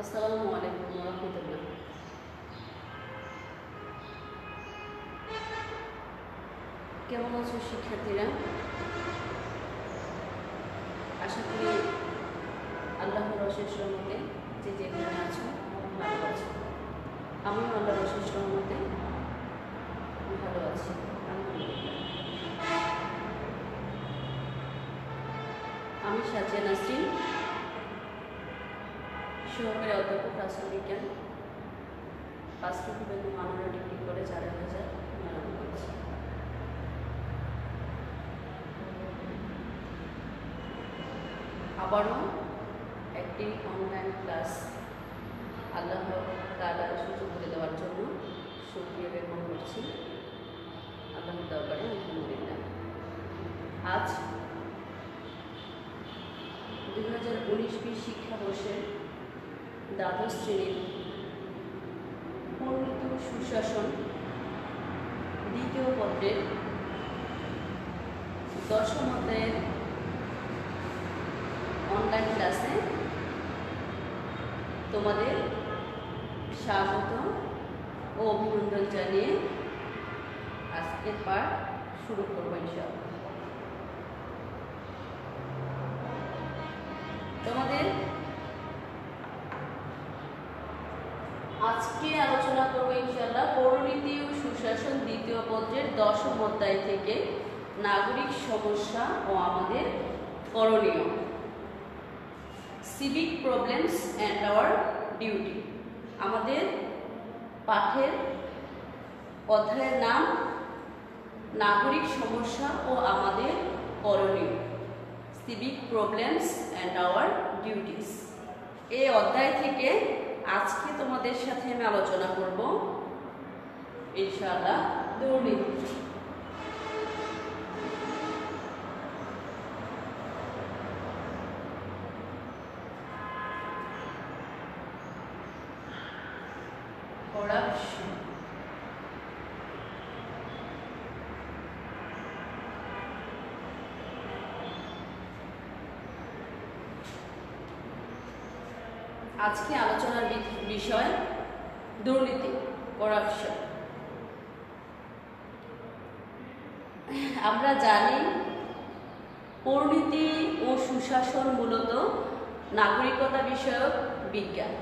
আসসালামু আলাইকুম ওয়া রাহমাতুল্লাহ। কেমন আছো শিক্ষার্থীরা? আশা করি আল্লাহর অশেষ রহমতে যে যেখানে আছো ভালো আছো। আমিও আল্লাহর অশেষ রহমতে ভালো আছি, আলহামদুলিল্লাহ। আমি সাজিয়া নাসরিন, সহকারী অধ্যাপক রাষ্ট্রবিজ্ঞান, রাষ্ট্রবিজ্ঞান মাননীয় ডিগ্রি কলেজ ৪,০৯৯। আবারও একটি অনলাইন ক্লাস আল্লাহ তাআলার সুযোগ করে দেওয়ার জন্য শুকরিয়া জ্ঞাপন করছি আল্লাহর দরবারে, আলহামদুলিল্লাহ। আজ 2019-20 শিক্ষাবর্ষের দ্বাদশ শ্রেণীর পরিণত সুশাসন দ্বিতীয় পত্রের 10ম অধ্যায়ের অনলাইন ক্লাসে তোমাদের স্বাগত ও অভিনন্দন জানিয়ে আজকের পাঠ শুরু করবো ইনশাআল্লাহ। তোমাদের আজকে আলোচনা করবো ইনশাআল্লাহ পৌরনীতি ও সুশাসন দ্বিতীয় পত্রের 10ম অধ্যায় থেকে নাগরিক সমস্যা ও আমাদের করণীয়, civic problems and our duty. আমাদের পাঠের অধ্যায়ের নাম নাগরিক সমস্যা ও আমাদের করণীয়, civic problems and our duties. এই অধ্যায় থেকে আজকে তোমাদের সাথে আমি আলোচনা করব ইনশাআল্লাহ দুর্নীতি। corruption, আজকে আলোচনার বিষয় দুর্নীতি, করাপশন। আমরা জানি পরিণতি ও সুশাসন মূলত নাগরিকতা বিষয়ক বিজ্ঞান।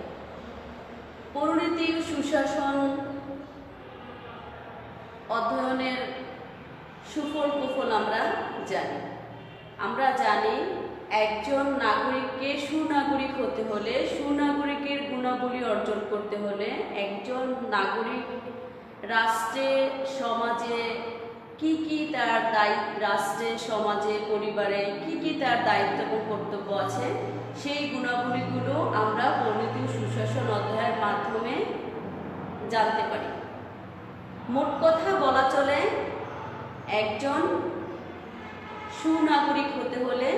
পরিণতি ও সুশাসন অধ্যয়নের সুফল কুফল আমরা জানি। আমরা জানি একজন নাগরিককে সুনাগরিক হতে হলে, সুনাগরিকের গুণাবলী অর্জন করতে হলে একজন নাগরিক রাষ্ট্রে সমাজে কি কি তার দায়িত্ব, রাষ্ট্রে সমাজে পরিবারে কি কি তার দায়িত্ব এবং কর্তব্য আছে, সেই গুণাবলীগুলো আমরা পরিণতি ও সুশাসন অধ্যায়ের মাধ্যমে জানতে পারি। মোট কথা বলা চলে একজন সুনাগরিক হতে হলে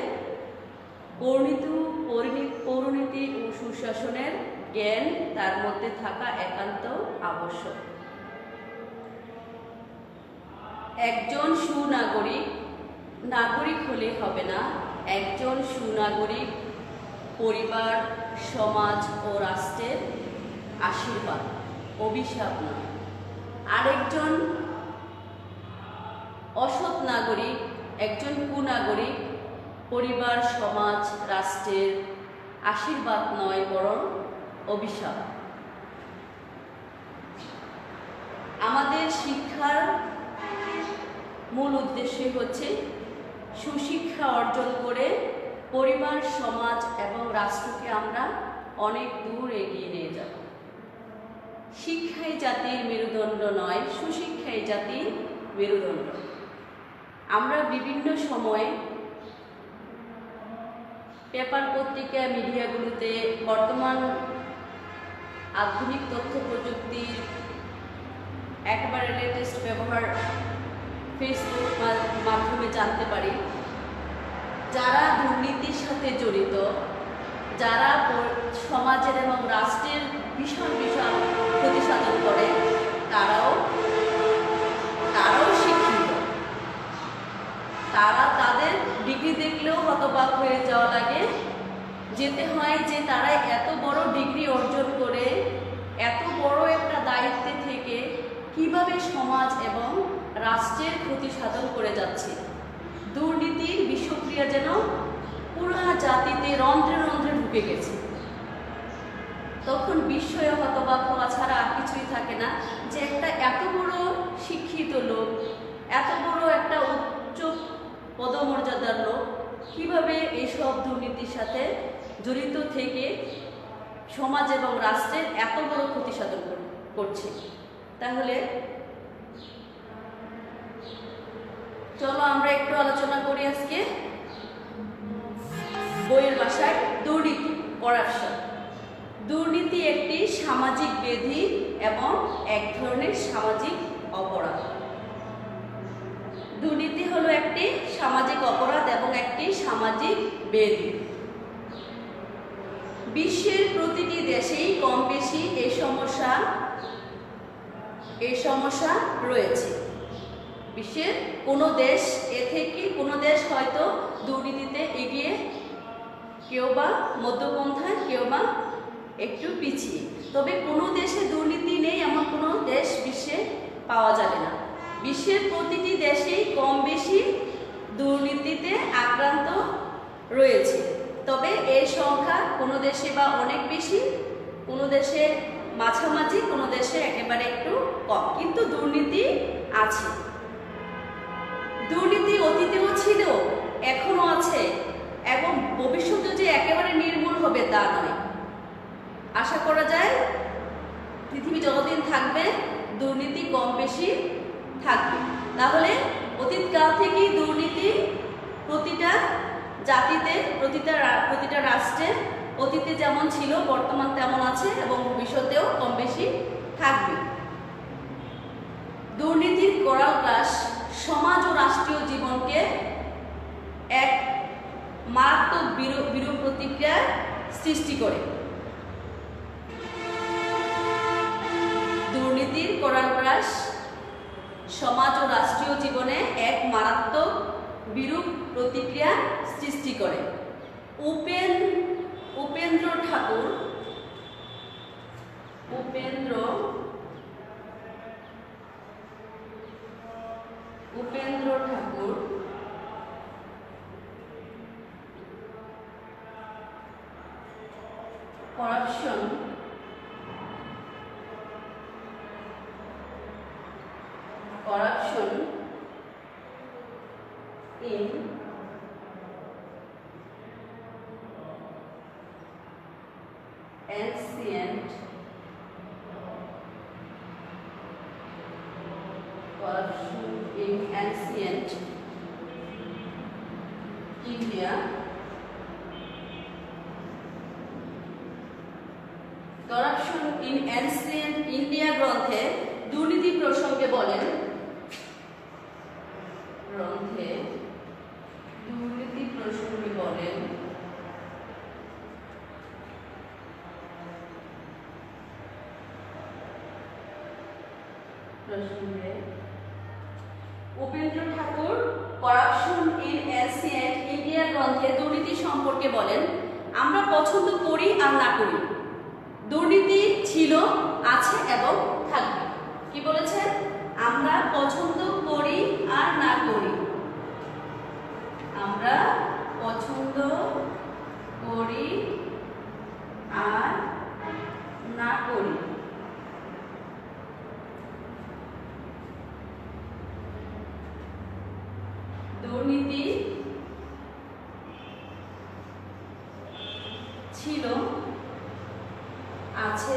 পরিণতি ও সুশাসনের জ্ঞান তার মধ্যে থাকা একান্ত আবশ্যক। একজন নাগরিক হলে হবে না, একজন সুনাগরিক পরিবার, সমাজ ও রাষ্ট্রের আশীর্বাদ, অভিশাপ নয়। আরেকজন অসৎ নাগরিক, একজন কুনাগরিক পরিবার, সমাজ, রাষ্ট্রের আশীর্বাদ নয়, বরং অভিশাপ। আমাদের শিক্ষার মূল উদ্দেশ্য হচ্ছে সুশিক্ষা অর্জন করে পরিবার, সমাজ এবং রাষ্ট্রকে আমরা অনেক দূর এগিয়ে নিয়ে যাব। শিক্ষাই জাতির মেরুদণ্ড নয়, সুশিক্ষাই জাতির মেরুদণ্ড। আমরা বিভিন্ন সময়ে পেপার, পত্রিকা, মিডিয়াগুলোতে বর্তমান আধুনিক তথ্য প্রযুক্তির একেবারে লেটেস্ট ব্যবহার ফেসবুক মাধ্যমে জানতে পারি যারা দুর্নীতির সাথে জড়িত, যারা সমাজের এবং রাষ্ট্রের বিশাল বিশাল ক্ষতি সাধন করে, তারাও শিক্ষিত। তারা তাদের ডিগ্রি দেখলেও হতবাক হয়ে যাওয়া লাগে যেতে হয় যে তারা এত বড় ডিগ্রি অর্জন করে এত বড় একটা দায়িত্বে থেকে কিভাবে সমাজ এবং রাষ্ট্রের ক্ষতি সাধন করে যাচ্ছে। দুর্নীতির বিষক্রিয়া যেন পুরা জাতিতে রন্ধ্রে রন্ধ্রে ঢুকে গেছে। তখন বিস্ময়ে হতবাক হওয়া ছাড়া আর কিছুই থাকে না যে একটা এত বড় শিক্ষিত লোক, এত বড় একটা উচ্চ পদমর্যাদার লোক কিভাবে এইসব দুর্নীতির সাথে জড়িত থেকে সমাজ এবং রাষ্ট্রের এত বড় ক্ষতি সাধন করছে। তাহলে চলো আমরা একটু আলোচনা করি আজকে বইয়ের ভাষায় দুর্নীতি, করাপশন। দুর্নীতি একটি সামাজিক ব্যাধি এবং এক ধরনের সামাজিক অপরাধ। দুর্নীতি হলো একটি সামাজিক অপরাধ এবং একটি সামাজিক ব্যাধি। বিশ্বের প্রতিটি দেশেই কম বেশি এই সমস্যা রয়েছে। বিশ্বের কোনো দেশ কোনো দেশ হয়তো দুর্নীতিতে এগিয়ে, কেউ বা মধ্যপন্থায়, কেউ বা একটু পিছিয়ে। তবে কোনো দেশে দুর্নীতি নেই এমন কোনো দেশ বিশ্বে পাওয়া যাবে না। বিশ্বের প্রতিটি দেশেই কম বেশি দুর্নীতিতে আক্রান্ত রয়েছে। তবে এর সংখ্যা কোনো দেশে বা অনেক বেশি, কোনো দেশে মাঝামাঝি, কোনো দেশে একেবারে একটু কম, কিন্তু দুর্নীতি আছে। দুর্নীতি অতীতেও ছিল, এখনো আছে এবং ভবিষ্যতে যে একেবারে নির্মূল হবে তা নয়। আশা করা যায় পৃথিবী যতদিন থাকবে দুর্নীতি কম বেশি থাকবে। তাহলে অতীতকাল থেকেই দুর্নীতি প্রতিটা জাতিতে, প্রতিটা রাষ্ট্রে অতীতে যেমন ছিল বর্তমান তেমন আছে এবং ভবিষ্যতেও কম বেশি থাকবে। দুর্নীতির করাল গ্রাস সমাজ ও রাষ্ট্রীয় জীবনকে এক মারাত্মক বিরূপ প্রতিক্রিয়ার সৃষ্টি করে। দুর্নীতির করাল গ্রাস সমাজ ও রাষ্ট্রীয় জীবনে এক মারাত্মক বিরূপ প্রতিক্রিয়া সৃষ্টি করে। উপেন্দ্র ঠাকুর corruption in ancient India Corruption in Ancient India গ্রন্থে দুর্নীতি প্রসঙ্গে বলেন, উপেন্দ্র ঠাকুর করাপশন ইন অ্যানসিয়েন্ট ইন্ডিয়া গ্রন্থে দুর্নীতি সম্পর্কে বলেন, আমরা পছন্দ করি আর না করি, দুর্নীতি ছিল, আছে এবং থাকবে। কি বলেছেন? আমরা পছন্দ করি আর না করি, আমরা পছন্দ করি আর না করি। দুর্নীতি ছিল, আছে,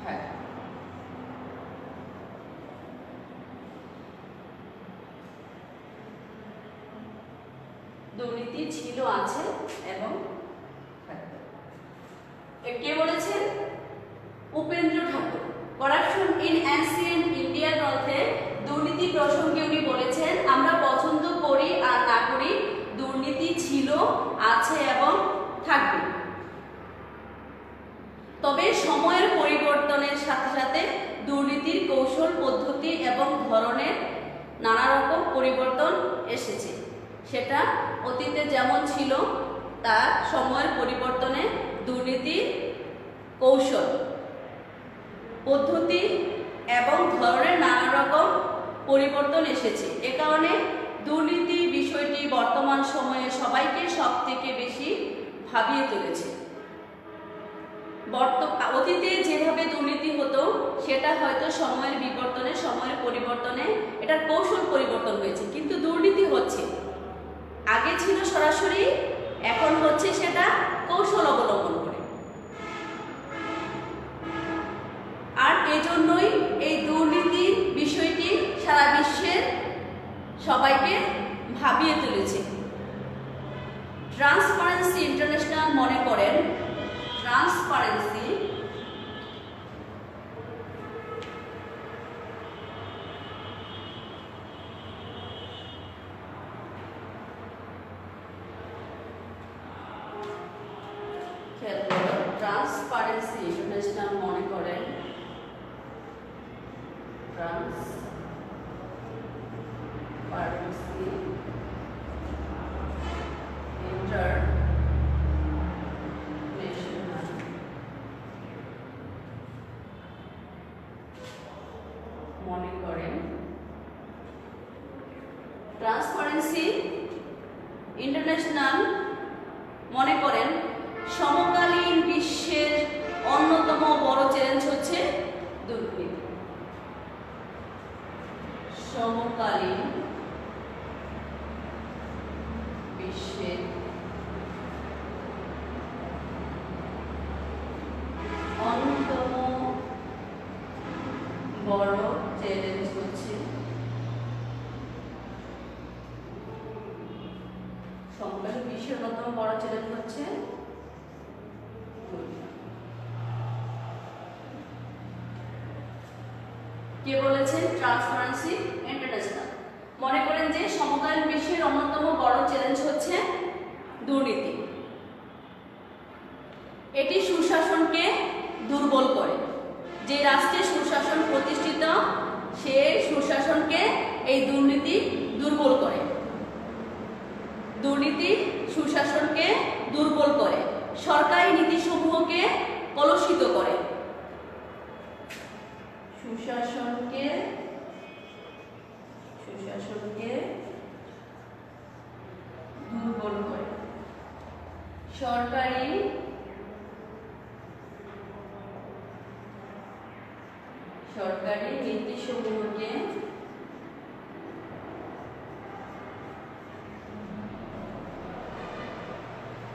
হ্যাঁ। দুর্নীতি ছিল, আছে এবং কে বলেছেন? উপেন্দ্র ঠাকুর। করাপশন ইন অ্যানসিয়েন্ট ইন্ডিয়া গ্রন্থে দুর্নীতি প্রসঙ্গে উনি বলেছেন, আমরা পছন্দ করি আর না করি, দুর্নীতি ছিল, আছে এবং থাকবে। তবে সময়ের পরিবর্তনের সাথে সাথে দুর্নীতির কৌশল, পদ্ধতি এবং ধরনের নানা রকম পরিবর্তন এসেছে। সেটা অতীতে যেমন ছিল তার সময়ের পরিবর্তনে দুর্নীতির কৌশল, পদ্ধতি এবং ধরনের নানা রকম পরিবর্তন এসেছে। এ কারণে দুর্নীতি বিষয়টি বর্তমান সময়ে সবাইকে সবথেকে বেশি ভাবিয়ে তুলেছে। অতীতে যেভাবে দুর্নীতি হতো সেটা হয়তো সময়ের বিবর্তনে, সময়ের পরিবর্তনে এটার কৌশল পরিবর্তন হয়েছে, কিন্তু দুর্নীতি হচ্ছে। আগে ছিল সরাসরি, এখন হচ্ছে সেটা কৌশল অবলম্বন করে। আর এজন্যই এই দুর্নীতি বিষয়টি সারা বিশ্বের সবাইকে ভাবিয়ে তুলেছে। ট্রান্সপারেন্সি ইন্টারন্যাশনাল মনে করেন, ট্রান্সপারেন্সি ট্রান্সপারেন্সি ইন্টারন্যাশনাল মনে করেন, ট্রান্সপারেন্সি ইন্টারন্যাশনাল মনে করেন, ট্রান্সপারেন্সি ইন্টারন্যাশনাল মনে করেন সমকালীন বিশ্বের অন্যতম বড় চ্যালেঞ্জ হচ্ছে দুর্নীতি। সমকালীন বিশ্বের অন্যতম বড় চ্যালেঞ্জ হচ্ছে সমকালীন বিশ্বের অন্যতম বড় চ্যালেঞ্জ হচ্ছে কে বলেছেন? ট্রান্সপারেন্সি ইন্টারন্যাশনাল মনে করেন যে সমকালীন বিশ্বের অন্যতম বড় চ্যালেঞ্জ হচ্ছে দুর্নীতি। এটি সুশাসনকে দুর্বল করে। যে রাষ্ট্রে সুশাসন প্রতিষ্ঠিত সেই সুশাসনকে এই দুর্নীতি দুর্বল করে। দুর্নীতি সুশাসনকে দুর্বল করে, সরকারি নীতিসমূহকে কলুষিত করে, সুশাসনকে দুর্বল করে, সরকারি নীতিসমূহকে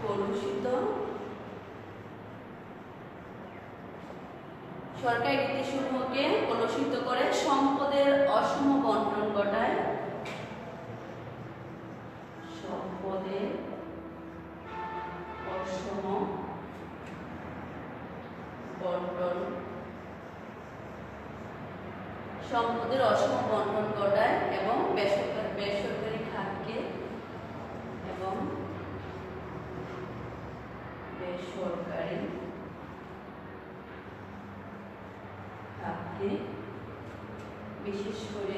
কলুষিত, সরকারি নীতিসমূহকে কলুষিত করে, সম্পদের অসম বন্টন ঘটায়, সম্পদের অসম বন্টন ঘটায় এবং বেসরকারি খাতকে বিশেষ করে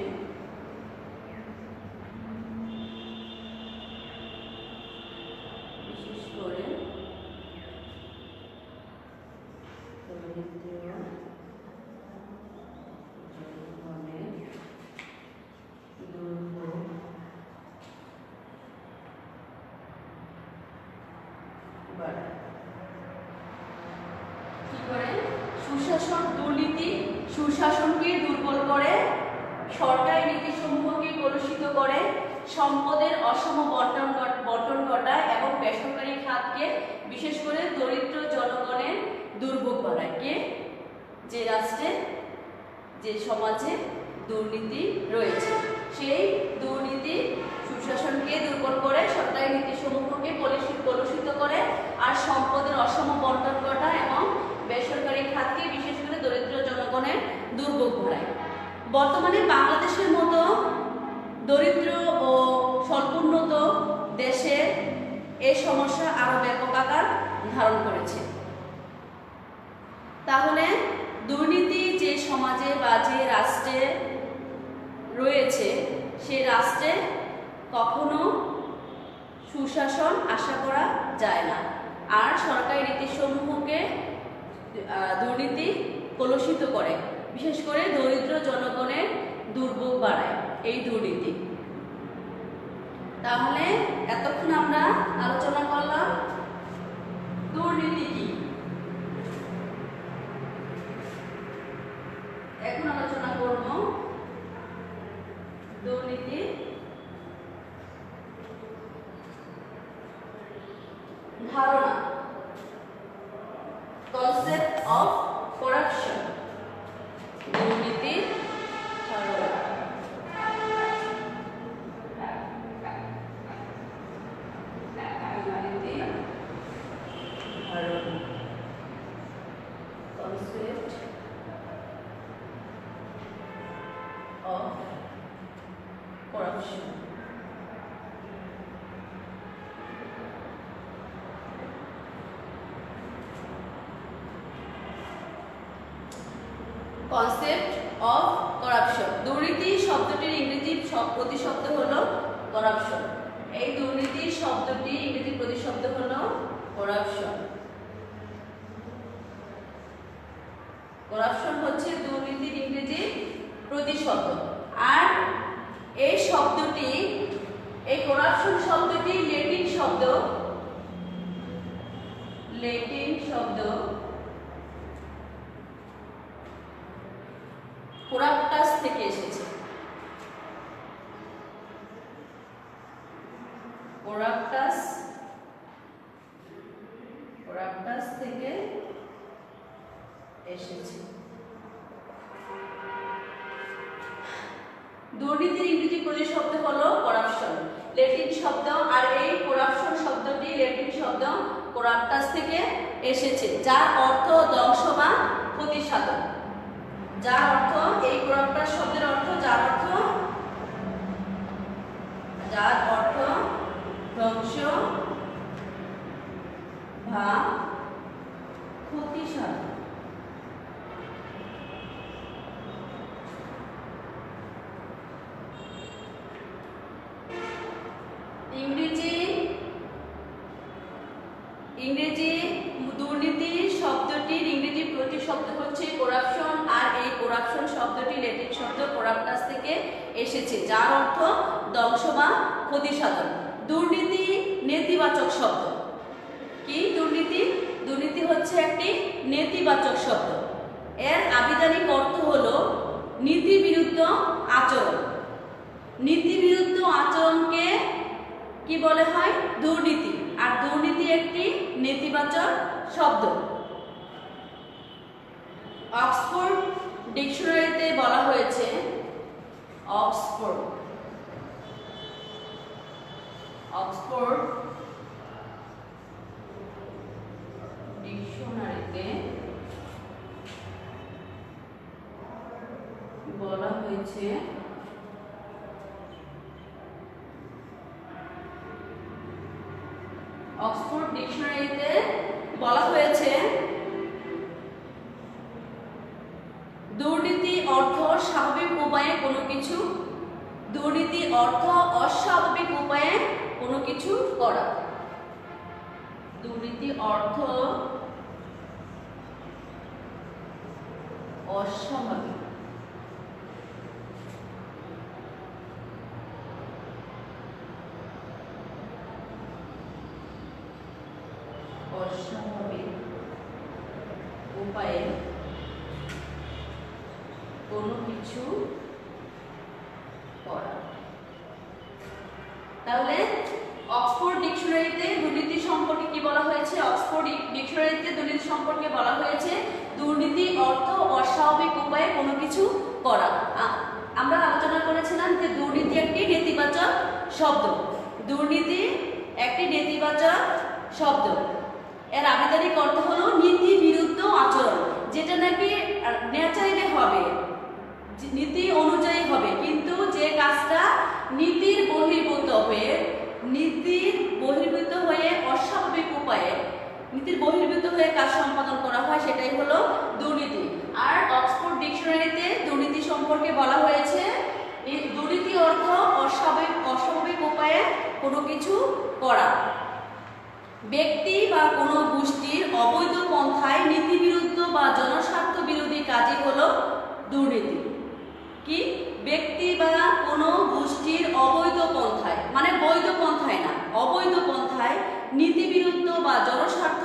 সুশাসনকে দুর্বল করে, সরকারি নীতিসমূহকে কলুষিত করে, সম্পদের অসম বন্টন ঘটায় এবং বেসরকারি খাতকে বিশেষ করে দরিদ্র জনগণের দুর্ভোগ বাড়ায়। কে? যে রাষ্ট্রে, যে সমাজে দুর্নীতি রয়েছে সেই দুর্নীতি সুশাসনকে দুর্বল করে, সরকারি নীতিসমূহকে কলুষিত করে আর সম্পদের অসম বন্টন ঘটায় এবং বেসরকারি খাতকে বিশেষ করে দরিদ্র জনগণের দুর্ভোগ বাড়ায়। বর্তমানে বাংলাদেশের মতো দরিদ্র ও স্বল্পোন্নত দেশে এই সমস্যা আরো ব্যাপক আকার ধারণ করেছে। তাহলে দুর্নীতি যে সমাজে বা যে রাষ্ট্রে রয়েছে সেই রাষ্ট্রে কখনো সুশাসন আশা করা যায় না। আর সরকারি নীতিসমূহকে দুর্নীতি কলুষিত করে, বিশেষ করে দরিদ্র জনগণের দুর্ভোগ বাড়ায় এই দুর্নীতি। তাহলে এতক্ষণ আমরা আলোচনা করলাম দুর্নীতি কি। এখন আলোচনা করব দুর্নীতি ধারণা, কনসেপ্ট অফ করাপশন। দুর্নীতির ধারণা। Concept of corruption. Concept of corruption. দুর্নীতি শব্দটির ইংরেজি প্রতিশব্দ হলো করাপশন। এই দুর্নীতি শব্দটির ইংরেজি প্রতিশব্দ হলো করাপশন। করাপশন হচ্ছে দুর্নীতির ইংরেজি প্রতিশব্দ। আর এই শব্দটি, এই করাপশন শব্দটি ল্যাটিন শব্দ কোরাপটাস থেকে এসেছে। কোরাপটাস থেকে এসেছে। দুর্নীতির ইংরেজি প্রতিশব্দ হলো করাপশন, ল্যাটিন শব্দ। আর এই করাপশন শব্দটি ল্যাটিন শব্দ কোরাপটাস থেকে এসেছে, যার অর্থ ধ্বংস বা ক্ষতি সাধন। যার অর্থ, এই কোরাপটাস শব্দের অর্থ, যার অর্থ ধ্বংস বা ক্ষতি সাধন। ইংরেজি দুর্নীতি শব্দটির ইংরেজি প্রতিশব্দ হচ্ছে করাপশন। আর এই করাপশন শব্দটি ল্যাটিন শব্দ কোরাপটাস থেকে এসেছে, যার অর্থ ধ্বংস বা ক্ষতি সাধন। দুর্নীতি নেতিবাচক শব্দ। কি দুর্নীতি? দুর্নীতি হচ্ছে একটি নেতিবাচক শব্দ। এর আবিধানিক অর্থ হলো নীতি বিরুদ্ধ আচরণ। নীতি বিরুদ্ধ আচরণকে কি বলা হয়? দুর্নীতি। আর দুর্নীতি একটি নেতিবাচক শব্দ। অক্সফোর্ড ডিকশনারিতে বলা হয়েছে, অক্সফোর্ড ডিকশনারিতে বলা হয়েছে অক্সফোর্ড ডিকশনারিতে বলা হয়েছে দুর্নীতি অর্থ স্বাভাবিক উপায়ে কোনো কিছু, দুর্নীতি অর্থ অস্বাভাবিক উপায়ে কোনো কিছু করা। দুর্নীতি অর্থ অস্বাভাবিক উপায়ে কোনো কিছু করা। তাহলে অক্সফোর্ড ডিকশনারিতে দুর্নীতি সম্পর্কে কি বলা হয়েছে? অক্সফোর্ড ডিকশনারিতে দুর্নীতি সম্পর্কে বলা হয়েছে দুর্নীতি অর্থ অস্বাভাবিক উপায়ে কোনো কিছু করা। আমরা আলোচনা করেছিলাম যে দুর্নীতি একটি নেতিবাচক শব্দ। দুর্নীতি একটি নেতিবাচক শব্দ। এর আবিধানিক অর্থ হলো নীতি বিরুদ্ধ আচরণ, যেটা নাকি ন্যাচারালি হবে, নীতি অনুযায়ী হবে, কিন্তু যে কাজটা নীতির বহির্ভূত হয়ে অস্বাভাবিক উপায়ে নীতির বহির্ভূত হয়ে কাজ সম্পাদন করা হয়, সেটাই হলো দুর্নীতি। আর অক্সফোর্ড ডিকশনারিতে দুর্নীতি সম্পর্কে বলা হয়েছে দুর্নীতি অর্থ অস্বাভাবিক উপায়ে কোনো কিছু করা। ব্যক্তি বা কোনো গোষ্ঠীর অবৈধ পন্থায় নীতিবিরুদ্ধ বা জনস্বার্থ বিরোধী কাজই হলো দুর্নীতি। কি? ব্যক্তি বা কোনো গোষ্ঠীর অবৈধ পন্থায়, মানে বৈধ পন্থায় না, অবৈধ পন্থায় নীতিবিরুদ্ধ বা জনস্বার্থ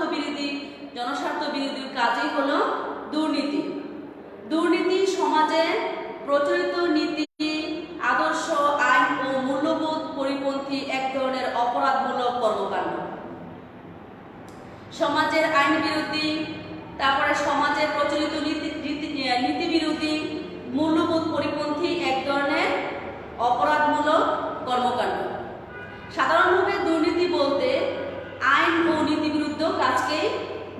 বিরোধী কাজই হলো দুর্নীতি। দুর্নীতি সমাজে প্রচলিত নীতি, আদর্শ, আইন ও মূল্যবোধ পরিপন্থী এক ধরনের অপরাধমূলক কর্মকাণ্ড। সমাজের আইন বিরোধী, তারপরে সমাজের প্রচলিত নীতি বিরোধী, মূল্যবোধ পরিপন্থী এক ধরনের অপরাধমূলক কর্মকাণ্ড। সাধারণভাবে দুর্নীতি বলতে আইন ও নীতি বিরুদ্ধ কাজকেই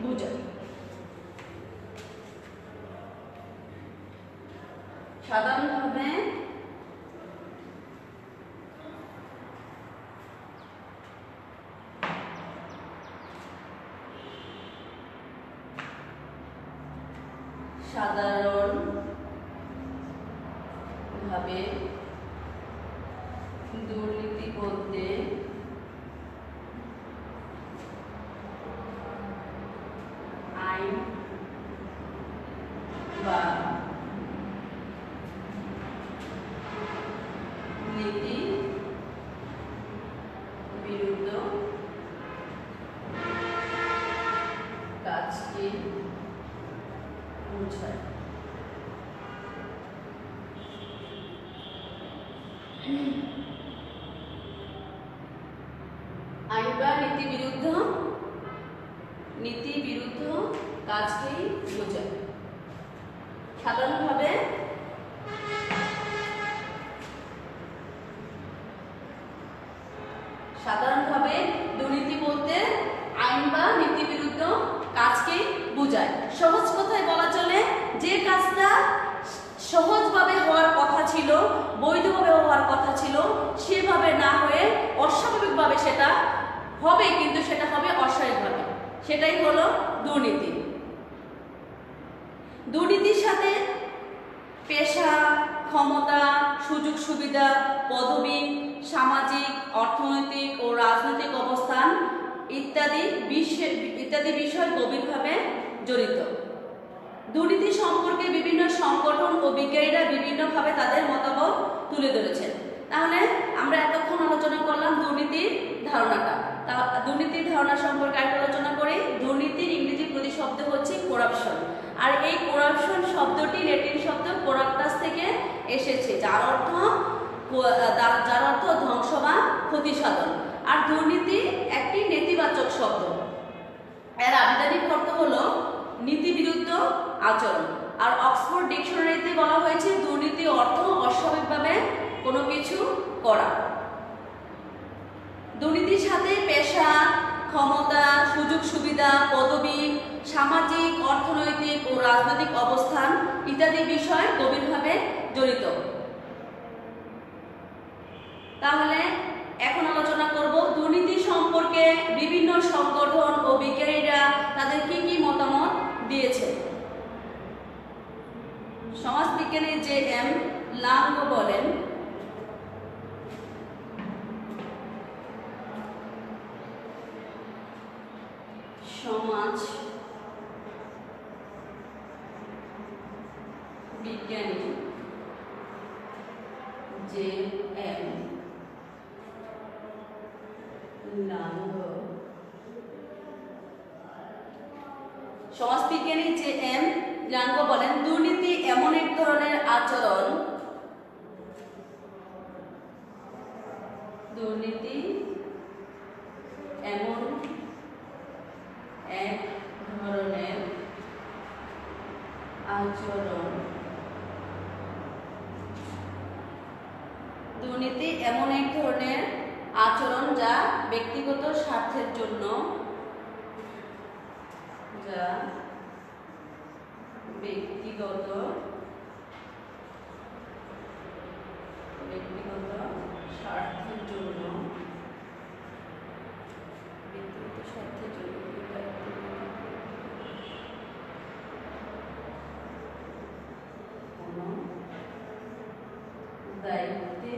বোঝায়। সাধারণভাবে দুর্নীতি বলতে আইন বা নীতি বিরুদ্ধ কাজকে বোঝায়। আইন বা নীতি বিরুদ্ধ কাজকেই বোঝায়। সাধারণভাবে দুর্নীতি বলতে আইন বা নীতি বিরুদ্ধ কাজকেই বোঝায়। সহজ কথায় বলা চলে, যে কাজটা সহজভাবে হওয়ার কথা ছিল, বৈধভাবে হওয়ার কথা ছিল, সেভাবে না হয়ে অস্বাভাবিকভাবে সেটা হবে, কিন্তু সেটা হবে অস্বাভাবিকভাবে, সেটাই হলো দুর্নীতি। দুর্নীতির সাথে পেশা, ক্ষমতা, সুযোগ সুবিধা, পদবি, সামাজিক, অর্থনৈতিক ও রাজনৈতিক অবস্থান ইত্যাদি বিষয় গভীরভাবে জড়িত। দুর্নীতি সম্পর্কে বিভিন্ন সংগঠন ও বিজ্ঞানীরা বিভিন্নভাবে তাদের মতামত তুলে ধরেছেন। তাহলে আমরা এতক্ষণ আলোচনা করলাম দুর্নীতির ধারণাটা। দুর্নীতির ধারণা সম্পর্কে একটা আলোচনা করি। দুর্নীতির ইংরেজি প্রতিশব্দ হচ্ছে করাপশন, আর এই করাপশন শব্দটি ল্যাটিন শব্দ করাপ্টাস থেকে এসেছে, যার অর্থ ধ্বংস বা ক্ষতি সাধন। আর দুর্নীতি একটি নেতিবাচক শব্দ, এর আবিধানিক অর্থ হলো নীতিবিরুদ্ধ আচরণ। আর অক্সফোর্ড ডিকশনারিতে বলা হয়েছে দুর্নীতি অর্থ অস্বাভাবিকভাবে কোনো কিছু করা। দুর্নীতির সাথে পেশা, ক্ষমতা, সুযোগ সুবিধা, পদবি, সামাজিক, অর্থনৈতিক ও রাজনৈতিক অবস্থান ইত্যাদি বিষয় গভীরভাবে জড়িত। তাহলে এখন আলোচনা করব দুর্নীতি সম্পর্কে বিভিন্ন সংগঠন ও বিজ্ঞানীরা তাদের কি কি মতামত দিয়েছে। সমাজবিজ্ঞানী জে.এম. লাঙ্গ বলেন, সমাজ বিজ্ঞানী জে.এম. লাঙ্গ সমাজবিজ্ঞানী জে.এম. লাঙ্গ বলেন, দুর্নীতি এমন এক ধরনের আচরণ, দুর্নীতি এমন এক ধরনের আচরণ, দুর্নীতি এমন এক ধরনের আচরণ যা ব্যক্তিগত স্বার্থের জন্য ব্যক্তিগত স্বার্থের জন্য কোনো দায়িত্বে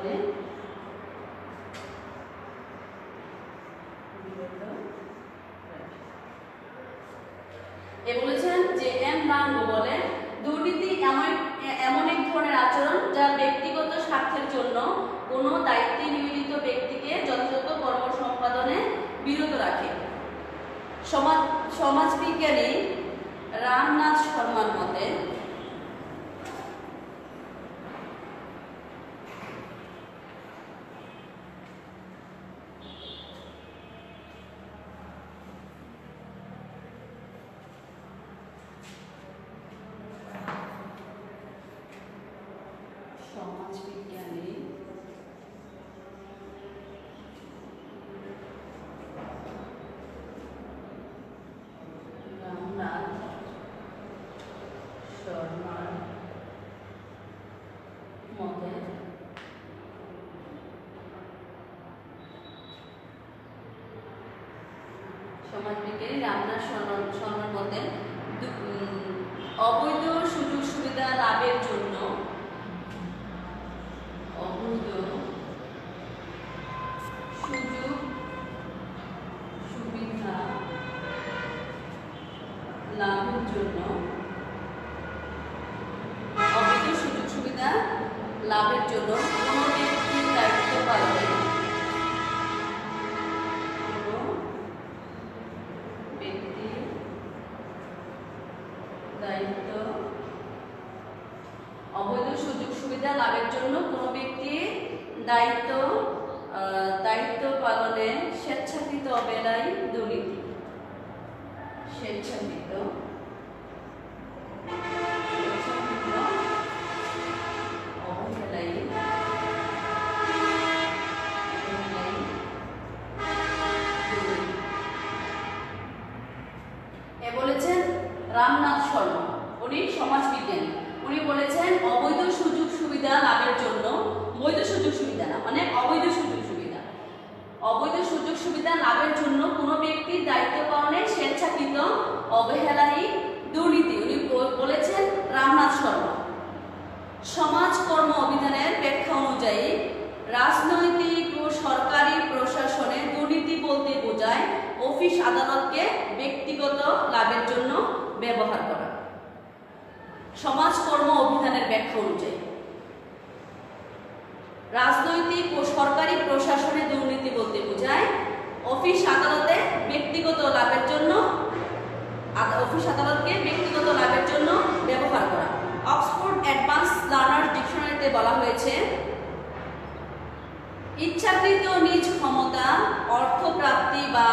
সম্পাদনে বলেছেন যে এম রাঙ্গ বলে দুর্নীতি এমন এক ধরনের আচরণ যা ব্যক্তিগত স্বার্থের জন্য কোনো দায়িত্বে নিয়োজিত ব্যক্তিকে যথাযথ কর্ম সম্পাদনে বিরত রাখে। সমাজবিজ্ঞানী রামনাথ শর্মার মতে সমাজবিজ্ঞানী রামনাথ শর্মার মতে অবৈধ সুযোগ সুবিধা লাভের জন্য লাভের জন্য কোনো ব্যক্তির দায়িত্ব পালনে অবৈধ সুযোগ সুবিধা লাভের জন্য কোনো ব্যক্তির দায়িত্ব পালনে স্বেচ্ছাকৃত অবহেলায় দুর্নীতি। স্বেচ্ছাকৃত বলেছেন রামনাথ শর্মা, উনি সমাজবিজ্ঞানী। উনি বলেছেন অবৈধ সুযোগ সুবিধা লাভের জন্য, বৈধ সুযোগ সুবিধা না, মানে অবৈধ সুযোগ সুবিধা লাভের জন্য কোনো ব্যক্তির দায়িত্ব পালনে স্বেচ্ছাকৃত অবহেলায় দুর্নীতি। উনি বলেছেন রামনাথ শর্মা। সমাজ কর্ম অভিধানের ব্যাখ্যা অনুযায়ী রাজনৈতিক ও সরকারি প্রশাসনে দুর্নীতি বলতে বোঝায় অফিস আদালতকে ব্যক্তিগত লাভের জন্য ব্যবহার করা। সমাজ কর্ম অভিধানের ব্যাখ্যা অনুযায়ী রাজনৈতিক ও সরকারি প্রশাসনে দুর্নীতি বলতে বোঝায় অফিস আদালতকে ব্যক্তিগত লাভের জন্য ব্যবহার করা। অক্সফোর্ড অ্যাডভান্স লার্নার ডিকশনারিতে বলা হয়েছে ইচ্ছাকৃত নিজ ক্ষমতা, অর্থপ্রাপ্তি বা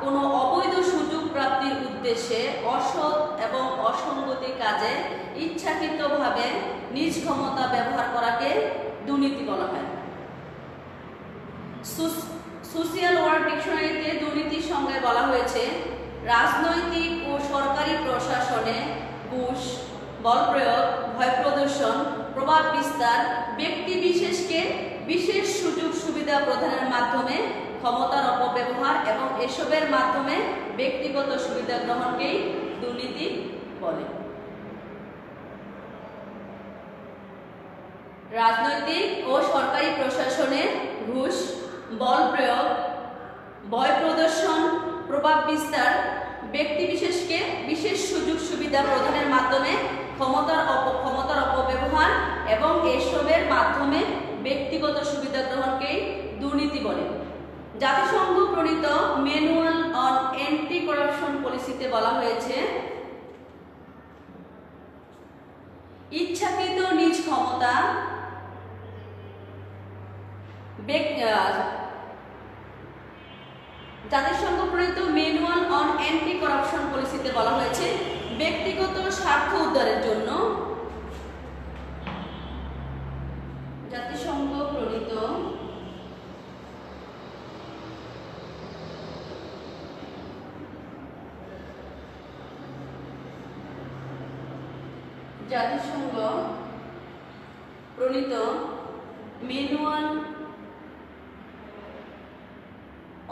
কোনো অবৈধ সুযোগ প্রাপ্তির উদ্দেশ্যে অসৎ এবং অসঙ্গতি কাজে ইচ্ছাকৃতভাবে নিজ ক্ষমতা ব্যবহার করাকে দুর্নীতি বলা হয়। সোশিয়াল ওয়ার্ক ডিকশনারিতে দুর্নীতির সংজ্ঞায় বলা হয়েছে রাজনৈতিক ও সরকারি প্রশাসনে ঘুষ, বল প্রয়োগ, ভয় প্রদর্শন, প্রভাব বিস্তার, ব্যক্তি বিশেষকে বিশেষ সুযোগ সুবিধা প্রদানের মাধ্যমে ক্ষমতার অপব্যবহার এবং এসবের মাধ্যমে ব্যক্তিগত সুবিধা গ্রহণকেই দুর্নীতি বলে। রাজনৈতিক ও সরকারি প্রশাসনে ঘুষ, বল প্রয়োগ, ভয় প্রদর্শন, প্রভাব বিস্তার, ব্যক্তি বিশেষকে বিশেষ সুযোগ সুবিধা প্রদানের মাধ্যমে ক্ষমতার অপব্যবহার এবং এসবের মাধ্যমে ব্যক্তিগত সুবিধা গ্রহণকেই দুর্নীতি বলে। জাতিসংঘ প্রণীত ম্যানুয়াল অন অ্যান্টি করাপশন পলিসিতে বলা হয়েছে ইচ্ছাকৃত নিজ ক্ষমতা, জাতিসংঘ প্রণীত ম্যানুয়াল অন অ্যান্টি করাপশন পলিসিতে বলা হয়েছে ব্যক্তিগত স্বার্থ উদ্ধারের জন্য জাতিসংঘ প্রণীত manual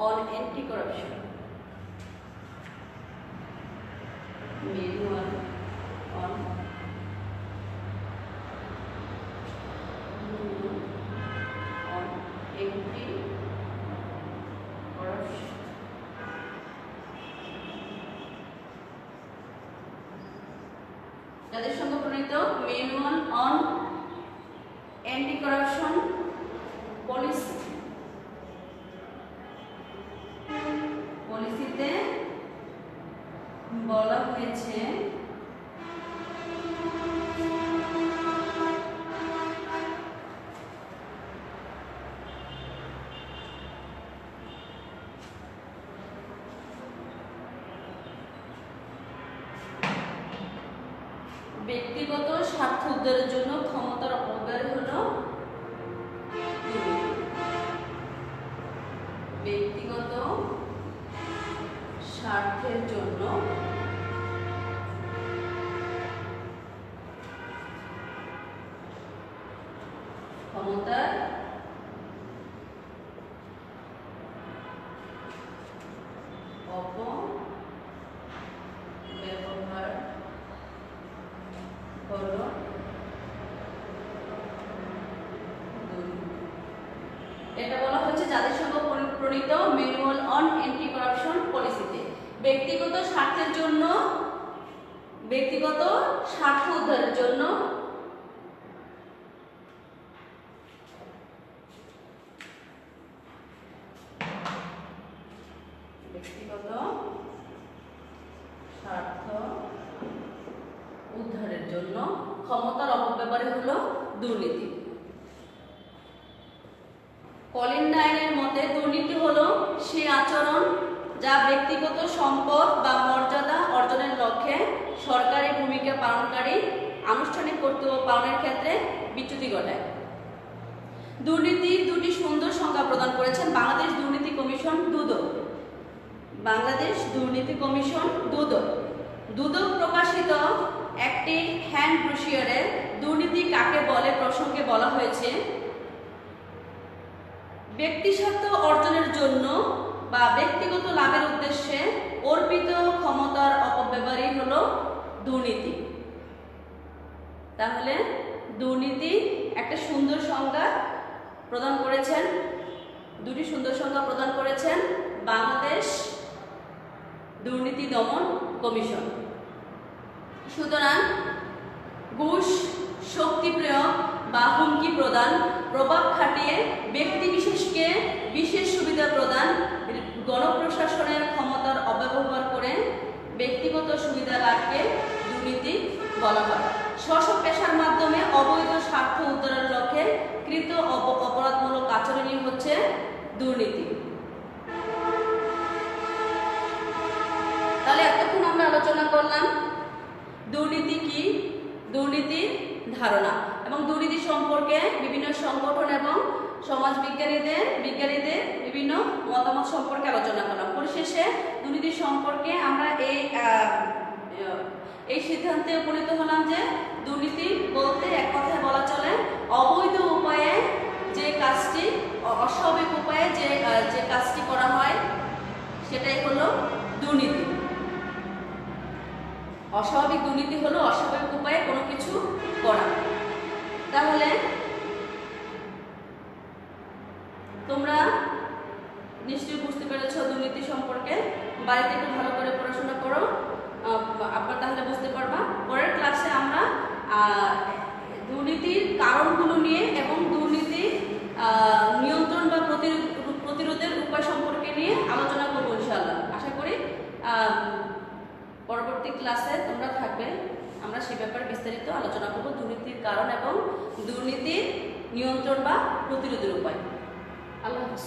on anti corruption, manual on জাতিসংঘ প্রণীত ম্যানুয়াল অন অ্যান্টি করাপশন পলিসিতে বলা হয়েছে ব্যক্তিগত স্বার্থ উদ্ধারের জন্য ক্ষমতার অপব্যয় হলো ব্যক্তিগত স্বার্থের জন্য ক্ষমতার অপব্যবহার হলো এটা বলা হচ্ছে জাতিসংঘ প্রণীত ম্যানুয়াল অন অ্যান্টি করাপশন পলিসিতে ব্যক্তিগত স্বার্থের জন্য ব্যক্তিগত স্বার্থ উদ্ধারের জন্য ব্যক্তিগত স্বার্থ উদ্ধারের জন্য ক্ষমতার অপব্যবহার হলো দুর্নীতি। কলিন্ড আইনের মতে দুর্নীতি হলো সেই আচরণ যা ব্যক্তিগত সম্পদ বা মর্যাদা অর্জনের লক্ষ্যে সরকারি ভূমিকা পালনকারী আনুষ্ঠানিক কর্তব্য পালনের ক্ষেত্রে বিচ্যুতি ঘটায়। দুর্নীতির দুটি সুন্দর সংজ্ঞা প্রদান করেছেন বাংলাদেশ দুর্নীতি কমিশন দুদক। বাংলাদেশ দুর্নীতি কমিশন দুদক দুদক প্রকাশিত একটি হ্যান্ড ব্রোশিয়ারে দুর্নীতি কাকে বলে প্রসঙ্গে বলা হয়েছে ব্যক্তিস্বার্থ অর্জনের জন্য বা ব্যক্তিগত লাভের উদ্দেশ্যে অর্পিত ক্ষমতার অপব্যবহারই হলো দুর্নীতি। তাহলে দুর্নীতি একটা সুন্দর সংজ্ঞা প্রদান করেছেন, দুটি সুন্দর সংজ্ঞা প্রদান করেছেন বাংলাদেশ দুর্নীতি দমন কমিশন। সুতরাং ঘুষ, শক্তি প্রয়োগ বা হুমকি প্রদান, প্রভাব খাটিয়ে ব্যক্তি বিশেষকে বিশেষ সুবিধা প্রদান, গণপ্রশাসনের ক্ষমতার অপব্যবহার করে ব্যক্তিগত সুবিধা লাভকে দুর্নীতি বলা হয়। স্ব পেশার মাধ্যমে অবৈধ স্বার্থ উদ্ধারের লক্ষ্যে কৃত অপরাধমূলক আচরণই হচ্ছে দুর্নীতি। তাহলে এতক্ষণ আমরা আলোচনা করলাম দুর্নীতি কি, দুর্নীতির ধারণা এবং দুর্নীতি সম্পর্কে বিভিন্ন সংগঠন এবং সমাজ বিজ্ঞানীদের বিভিন্ন মতামত সম্পর্কে আলোচনা করলাম। পরিশেষে দুর্নীতি সম্পর্কে আমরা এই সিদ্ধান্তে উপনীত হলাম যে দুর্নীতি বলতে এক কথায় বলা চলে অবৈধ উপায়ে যে কাজটি, অস্বাভাবিক উপায়ে যে কাজটি করা হয় সেটাই হলো দুর্নীতি। অস্বাভাবিক দুর্নীতি হলো অস্বাভাবিক উপায়ে কোনো কিছু করা। তাহলে তোমরা নিশ্চয়ই বুঝতে পেরেছ দুর্নীতি সম্পর্কে। বাড়িতে একটু ভালো করে পড়াশোনা করো, আপনার তাহলে বুঝতে পারবা। পরের ক্লাসে আমরা দুর্নীতির কারণগুলো নিয়ে এবং দুর্নীতি নিয়ন্ত্রণ বা প্রতিরোধের উপায় সম্পর্কে নিয়ে আলোচনা করবো ইনশাআল্লাহ। আশা করি পরবর্তী ক্লাসে তোমরা থাকবে, আমরা সে ব্যাপারে বিস্তারিত আলোচনা করব, দুর্নীতির কারণ এবং দুর্নীতির নিয়ন্ত্রণ বা প্রতিরোধের উপায়। আল্লাহ হাফেজ।